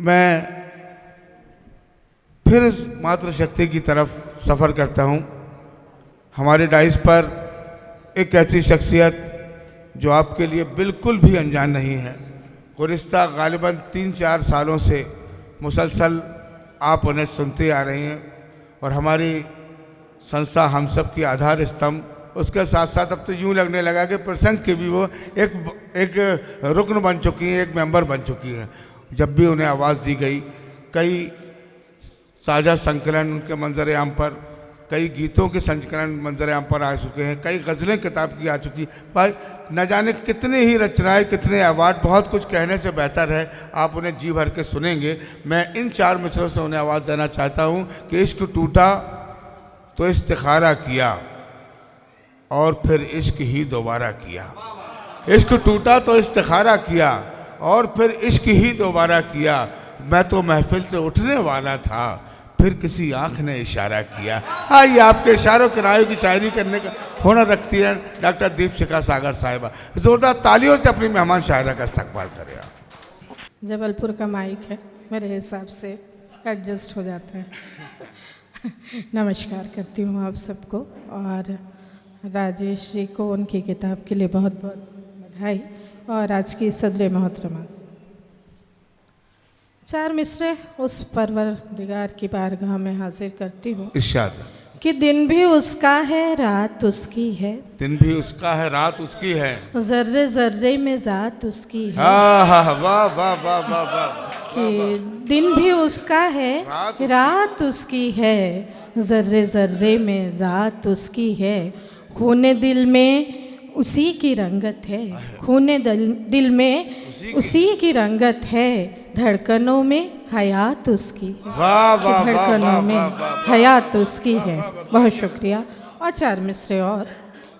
मैं फिर मातृशक्ति की तरफ सफ़र करता हूँ। हमारे डाइस पर एक ऐसी शख्सियत जो आपके लिए बिल्कुल भी अनजान नहीं है। गुज़िश्ता गालिबन 3-4 सालों से मुसलसल आप उन्हें सुनते आ रहे हैं और हमारी संस्था हम सब की आधार स्तंभ, उसके साथ साथ अब तो यूँ लगने लगा कि प्रसंग के भी वो एक रुकन बन चुकी हैं, एक मेंबर बन चुकी हैं। जब भी उन्हें आवाज़ दी गई, कई साझा संकलन उनके मंजर आम पर, कई गीतों के संकलन मंजर आम पर आ चुके हैं, कई गज़लें किताब की आ चुकी। भाई न जाने कितने ही रचनाएं, कितने अवार्ड, बहुत कुछ कहने से बेहतर है आप उन्हें जी भर के सुनेंगे। मैं इन 4 मिसरों से उन्हें आवाज़ देना चाहता हूँ कि इश्क टूटा तो इस्तिखारा किया और फिर इश्क ही दोबारा किया। इश्क टूटा तो इस्तिखारा किया और फिर इश्क ही दोबारा किया। मैं तो महफिल से उठने वाला था, फिर किसी आंख ने इशारा किया। आइए आपके इशारों किनारों की शायरी करने का हुनर रखती हैं डॉक्टर दीपशिखा सागर साहिबा। जोरदार तालियों से अपनी मेहमान शायरा का इस्तकबाल करें। जबलपुर का माइक है, मेरे हिसाब से एडजस्ट हो जाता है। नमस्कार करती हूँ आप सबको और राजेश जी को उनकी किताब के लिए बहुत बहुत बधाई और आज की सदर मोहतरमा 4 मिसरे उस परवरदिगार की बारगाह में हाजिर करती हूँ। इरशाद कि दिन भी उसका है, रात उसकी है। दिन भी उसका है, रात उसकी है। जर्रे जर्रे में जात उसकी है। वाह वाह वाह वाह वाह वाह। कि दिन भी उसका है, रात उसकी है। जर्रे जर्रे में जात उसकी है। खूने दिल में उसी की रंगत है। खूने दिल में उसी की रंगत है। धड़कनों में हयात उसकी है। वाह वाह धड़कनों में हयात उसकी है। बहुत शुक्रिया। और 4 मिसरे और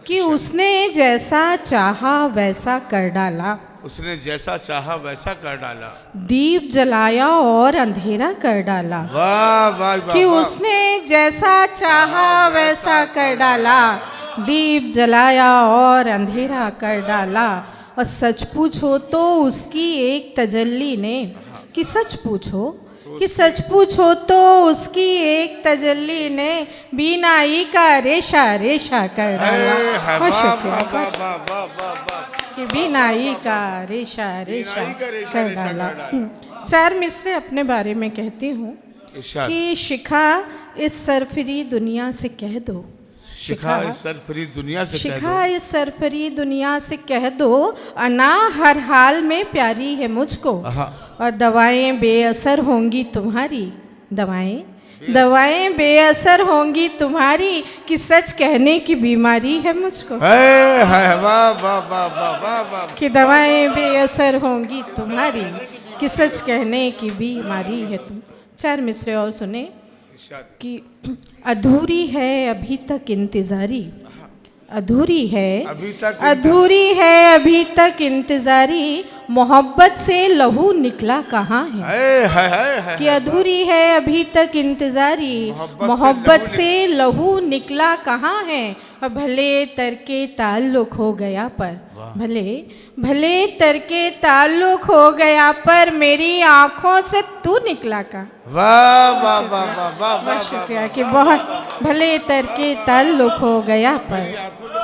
कि उसने जैसा चाहा वैसा कर डाला। उसने जैसा चाहा वैसा कर डाला। दीप जलाया और अंधेरा कर डाला। वाह वाह वाह। कि उसने जैसा चाहा वैसा कर डाला। दीप जलाया और अंधेरा कर डाला। और सच पूछो तो उसकी एक तजल्ली ने, कि सच पूछो तो उसकी एक तजल्ली ने बीनाई का रेशा रेशा कर डाला। कि बीनाई का रेशा रेशा कर डाला। 4 मिसरे अपने बारे में कहती हूँ कि शिखा इस सरफरी दुनिया से कह दो। शिखा इस सरफरी दुनिया से कह दो। शिखा इस सरफरी दुनिया से कह दो। अना हर हाल में प्यारी है मुझको। और दवाएं बेअसर होंगी तुम्हारी। दवाएं बेअसर होंगी तुम्हारी। कि सच कहने की बीमारी है मुझको। वाह वाह वाह वाह वाह। कि दवाएं बेअसर होंगी तुम्हारी। कि सच कहने की बीमारी है तुम। 4 मिसरे और सुने कि अधूरी है अभी तक इंतजारी। अधूरी है अभी तक इंतजारी। मोहब्बत से लहू निकला कहाँ है। कि अधूरी है अभी तक इंतजारी। मोहब्बत से लहू निकला कहाँ है। और भले तरके ताल्लुक हो गया पर, भले तरके ताल्लुक हो गया पर मेरी आँखों से तू निकला का। वाह वाह वाह वाह वाह वाह। शुक्रिया। कि बहुत भले तरके ताल्लुक हो गया पर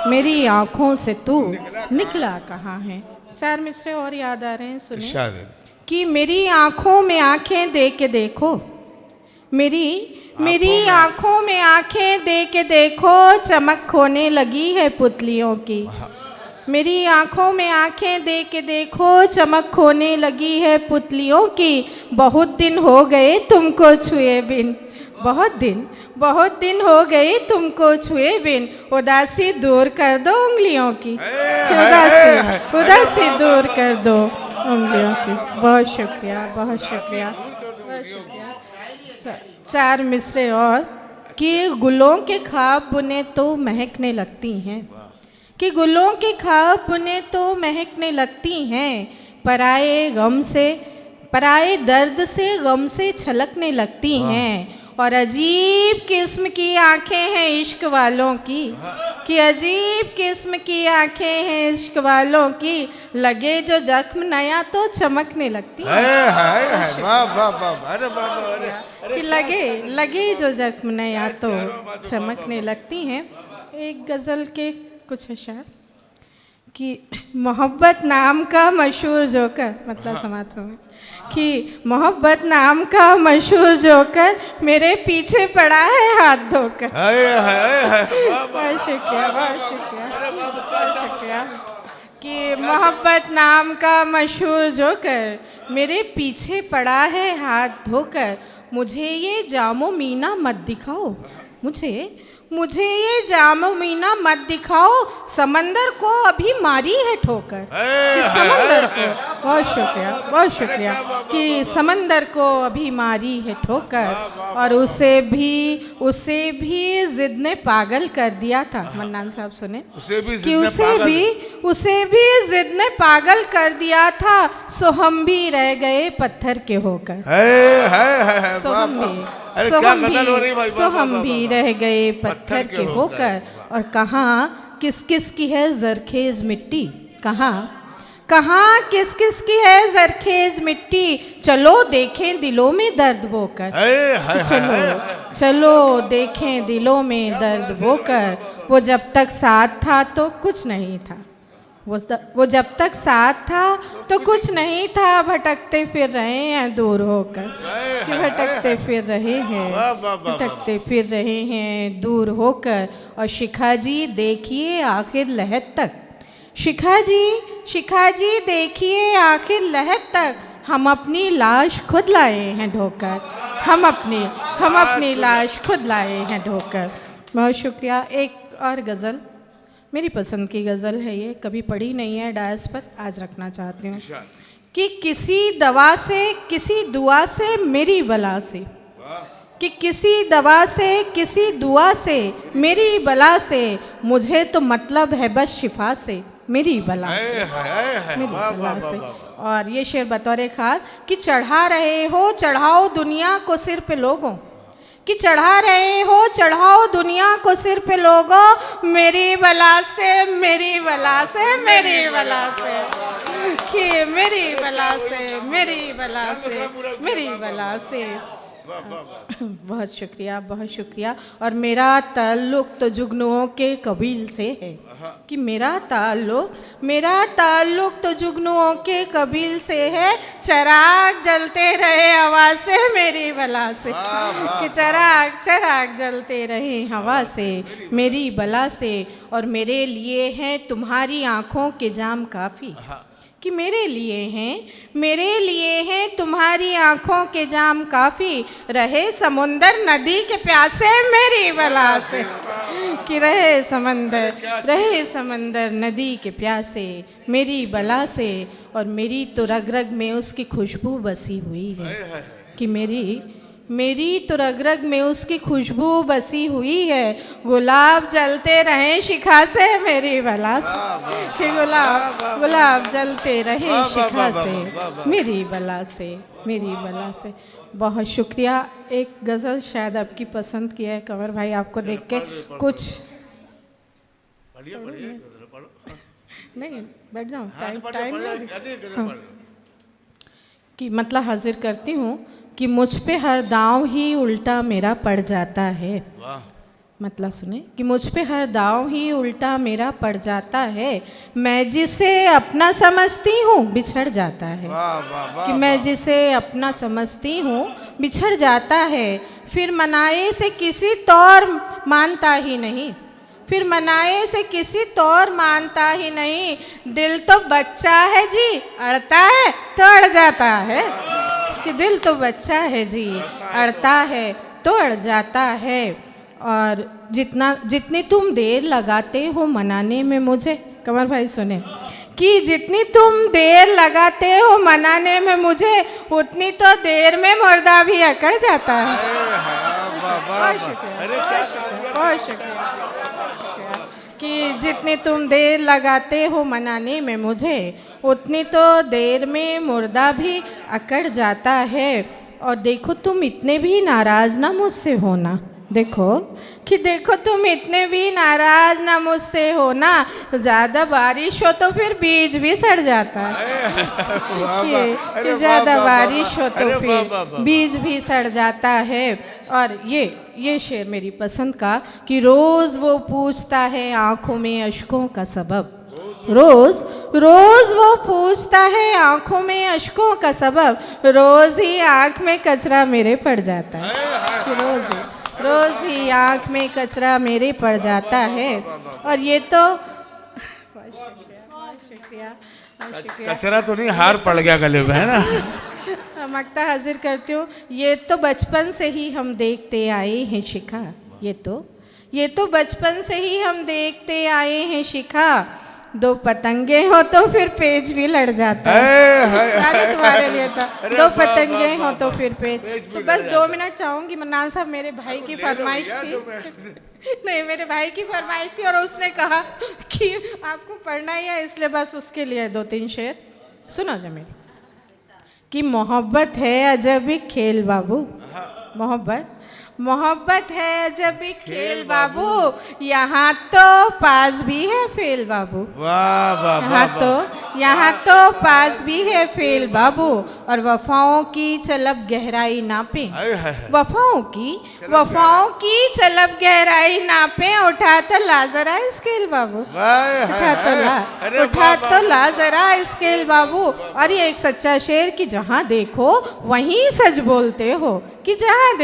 मेरी आँखों से तू निकला कहाँ है। 4 मिसरे और याद आ रहे हैं, सुनिए। कि मेरी आँखों में आँखें दे के देखो। मेरी आँखों में आँखें दे के देखो। चमक खोने लगी है पुतलियों की। मेरी आँखों में आँखें दे के देखो। चमक खोने लगी है पुतलियों की। बहुत दिन हो गए तुमको छुए बिन। बहुत दिन हो गए तुमको छुए बिन। उदासी दूर कर दो उंगलियों की। उदासी दूर कर दो उंगलियों की। बहुत शुक्रिया, बहुत शुक्रिया, बहुत शुक्रिया। 4 मिसरे और कि गुलों के ख्वाब बुने तो महकने लगती हैं। कि गुलों के ख्वाब बुने तो महकने लगती हैं। पराए दर्द से गम से छलकने लगती हैं। और अजीब किस्म की आंखें हैं इश्क वालों की, कि अजीब किस्म की आंखें हैं इश्क वालों की, लगे जो जख्म नया तो चमकने लगती है। वाह वाह वाह, अरे वाह वाह, अरे कि लगे जो जख्म नया तो चमकने लगती हैं। एक गज़ल के कुछ अशार कि मोहब्बत नाम का मशहूर जोकर, मतलब समाप्त में कि मोहब्बत नाम का मशहूर जोकर मेरे पीछे पड़ा है हाथ धोकर। बहुत शुक्रिया, बहुत शुक्रिया, बहुत शुक्रिया। कि मोहब्बत नाम का मशहूर जोकर मेरे पीछे पड़ा है हाथ धोकर, मुझे ये जामो मीना मत दिखाओ, मुझे ये जामो मीना मत दिखाओ, समंदर को अभी मारी है ठोकर। कि समंदर को, बहुत शुक्रिया, बहुत शुक्रिया, कि समंदर को अभी मारी है ठोकर, और उसे भी जिद ने पागल कर दिया था। मन्नान साहब सुने, कि उसे भी जिद ने पागल कर दिया था, सो हम भी रह गए पत्थर के होकर। सो हम भी रह गए पत्थर के होकर। और कहाँ किस किस की है जरखेज मिट्टी, कहाँ किस किस की है जरखेज मिट्टी, चलो देखें दिलों में दर्द बोकर। चलो देखें दिलों में दर्द बोकर, वो जब तक साथ था तो कुछ नहीं था, वो जब तक साथ था तो कुछ नहीं था, भटकते फिर रहे हैं दूर होकर। कि भटकते फिर रहे हैं दूर होकर। और शिखा जी देखिए आखिर लहद तक, शिखा जी देखिए आखिर लहद तक, हम अपनी लाश खुद लाए हैं ढोकर, हम अपनी लाश खुद लाए हैं ढोकर। बहुत शुक्रिया। एक और गज़ल, मेरी पसंद की गज़ल है ये, कभी पढ़ी नहीं है डायस पर, आज रखना चाहती हूँ। कि किसी दवा से किसी दुआ से मेरी बला से, कि किसी दवा से किसी दुआ से मेरी बला से, मुझे तो मतलब है बस शिफा से मेरी बला से। और ये शेर बतौर खास कि चढ़ा रहे हो चढ़ाओ दुनिया को सिर पे लोगों, कि चढ़ा रहे हो चढ़ाओ दुनिया को सिर पे लोगों, मेरी बला से मेरी बला से मेरी बला से, कि मेरी बला से मेरी बला से मेरी बला से। बहुत शुक्रिया, बहुत शुक्रिया। और मेरा ताल्लुक़ तो जुगनुओं के कबील से है, कि मेरा ताल्लुक़ तो जुगनुओं के कबील से है, चिराग जलते रहे हवा से मेरी बला से, कि चिराग जलते रहे हवा से मेरी बला से। और मेरे लिए हैं तुम्हारी आँखों के जाम काफ़ी, कि मेरे लिए हैं तुम्हारी आँखों के जाम काफ़ी, रहे समुंदर नदी के प्यासे मेरी बला से, कि रहे समंदर नदी के प्यासे मेरी बला से। और मेरी तो रग रग में उसकी खुशबू बसी हुई है, कि मेरी तो रग रग में उसकी खुशबू बसी हुई है, गुलाब जलते रहे शिखा से मेरी बला से, कि गुलाब जलते रहे शिखा से मेरी बला से। बहुत शुक्रिया। एक गज़ल शायद आपकी पसंद की है कंवर भाई, आपको देख के कुछ नहीं बैठ जाऊँ, टाइम कि मतलब हाजिर करती हूँ कि मुझ पे हर दांव ही उल्टा मेरा पड़ जाता है। मतलब सुने, कि मुझ पे हर दांव ही उल्टा मेरा पड़ जाता है, मैं जिसे अपना समझती हूँ बिछड़ जाता है, कि मैं जिसे अपना समझती हूँ बिछड़ जाता है, फिर मनाए से किसी तौर मानता ही नहीं, फिर मनाए से किसी तौर मानता ही नहीं, दिल तो बच्चा है जी अड़ता है तो अड़ जाता है, कि दिल तो बच्चा है जी अड़ता है तो अड़ जाता है। और जितनी तुम देर लगाते हो मनाने में मुझे, कमर भाई सुने, कि जितनी तुम देर लगाते हो मनाने में मुझे, उतनी तो देर में मुर्दा भी अकड़ जाता है। बहुत शुक्रिया। कि जितनी तुम देर लगाते हो मनाने में मुझे, उतनी तो देर में मुर्दा भी अकड़ जाता है। और देखो तुम इतने भी नाराज ना मुझसे होना, देखो कि देखो तुम इतने भी नाराज ना मुझसे हो ना, ज़्यादा बारिश हो तो फिर बीज भी सड़ जाता है कि ज़्यादा बारिश हो तो फिर बीज भी सड़ जाता है। और ये शेर मेरी पसंद का कि रोज़ वो पूछता है आँखों में अश्कों का सबब, रोज़ रोज़ वो पूछता है आँखों में अश्कों का सबब, रोज़ ही आँख में कचरा मेरे पड़ जाता है, रोज़ ही आँख में कचरा मेरे पड़ जाता है। और ये तो शुक्रिया कचरा तो नहीं, हार पड़ गया गले में, है ना। मक्ता हाजिर करती हूँ। ये तो बचपन से ही हम देखते आए हैं शिखा, ये तो बचपन से ही हम देखते आए हैं शिखा, दो पतंगे हो तो फिर पेज भी लड़ जाता है। तुम्हारे लिए था, दो पतंगे हो तो फिर पेज। तो बस 2 मिनट चाहूंगी। मन्नान साहब मेरे भाई की फरमाइश थी नहीं, मेरे भाई की फरमाइश थी और उसने कहा कि आपको पढ़ना ही है, इसलिए बस उसके लिए 2-3 शेर सुनो जमीन। कि मोहब्बत है अजब एक खेल बाबू, मोहब्बत है अजब एक खेल बाबू, यहाँ तो पास भी है फेल बाबू, यहाँ तो पास भी है फेल बाबू। और वफाओं की चलब गहराई नापे, वफाओं की चलब गहराई नापे, उठा तो ला जरा स्केल बाबू, उठा तो ला जरा स्केल बाबू। और ये एक सच्चा शेर कि जहाँ देखो वहीं सच बोलते हो, कि जहाँ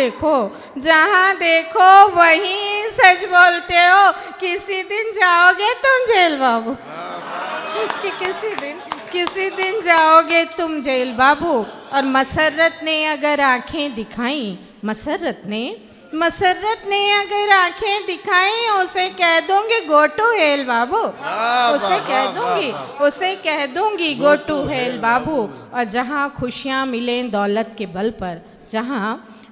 देखो वहीं सच बोलते हो, किसी दिन जाओगे तुम जेल बाबू, कि किसी दिन जाओगे तुम जेल बाबू। और मसरत ने अगर आंखें दिखाई, मसरत ने अगर आंखें दिखाई, उसे कह दूंगी गो टू हेल बाबू, उसे कह दूंगी गो टू हेल बाबू। और जहाँ खुशियाँ मिलें दौलत के बल पर,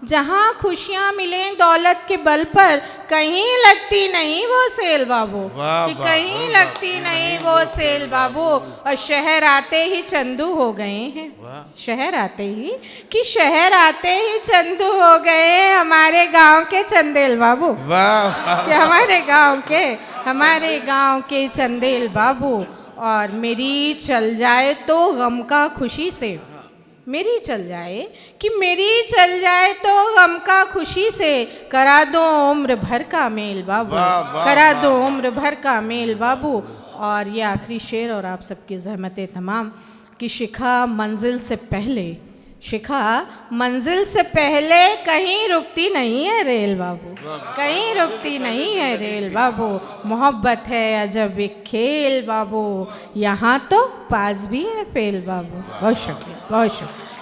जहाँ खुशियाँ मिलें दौलत के बल पर, कहीं लगती नहीं वो सेल बाबू, कि कहीं लगती नहीं वो सेल बाबू। और शहर आते ही चंदू हो गए हैं, शहर आते ही चंदू हो गए हमारे गांव के चंदेल बाबू, कि हमारे गांव के चंदेल बाबू। और मेरी चल जाए तो गम का खुशी से, मेरी चल जाए तो गम का खुशी से, करा दो उम्र भर का मेल बाबू, करा दो उम्र भर का मेल बाबू। और ये आखिरी शेर और आप सबकी ज़हमत तमाम कि शिखा मंजिल से पहले कहीं रुकती नहीं है रेल बाबू, कहीं रुकती नहीं है रेल बाबू। मोहब्बत है अजब एक खेल बाबू, यहाँ तो पास भी है फेल बाबू। बहुत शुक्रिया, बहुत शुक्रिया।